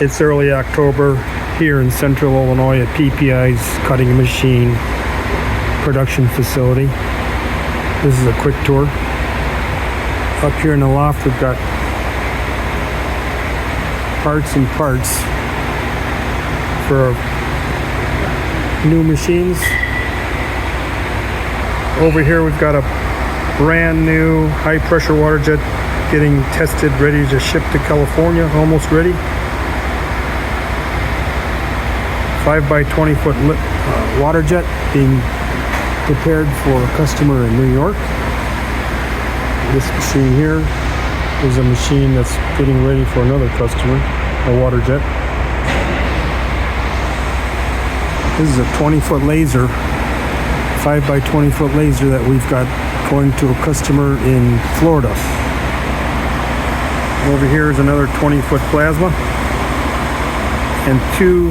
It's early October here in central Illinois at PPI's Cutting Machine production facility. This is a quick tour. Up here in the loft we've got parts and parts for new machines. Over here we've got a brand new high pressure water jet getting tested, ready to ship to California, almost ready. 5 by 20 foot water jet being prepared for a customer in New York. This machine here is a machine that's getting ready for another customer, a water jet. This is a 20-foot laser, 5 by 20 foot laser that we've got going to a customer in Florida. Over here is another 20-foot plasma and 2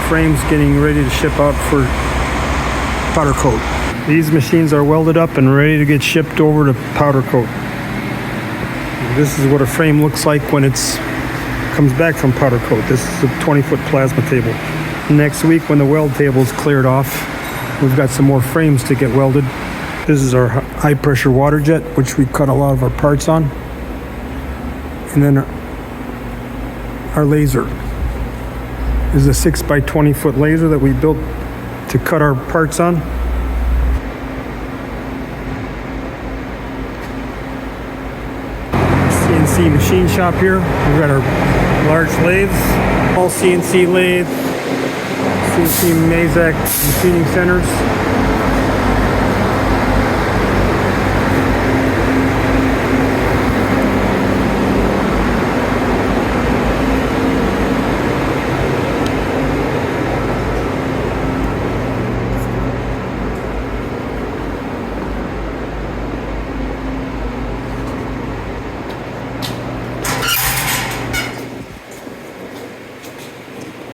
frames getting ready to ship out for powder coat. These machines are welded up and ready to get shipped over to powder coat. This is what a frame looks like when it comes back from powder coat. This is a 20-foot plasma table. Next week when the weld table is cleared off, we've got some more frames to get welded. This is our high pressure water jet, which we cut a lot of our parts on. And then our laser. This is a 6 by 20 foot laser that we built to cut our parts on. CNC machine shop here. We've got our large lathes, all CNC lathe, CNC Mazak machining centers.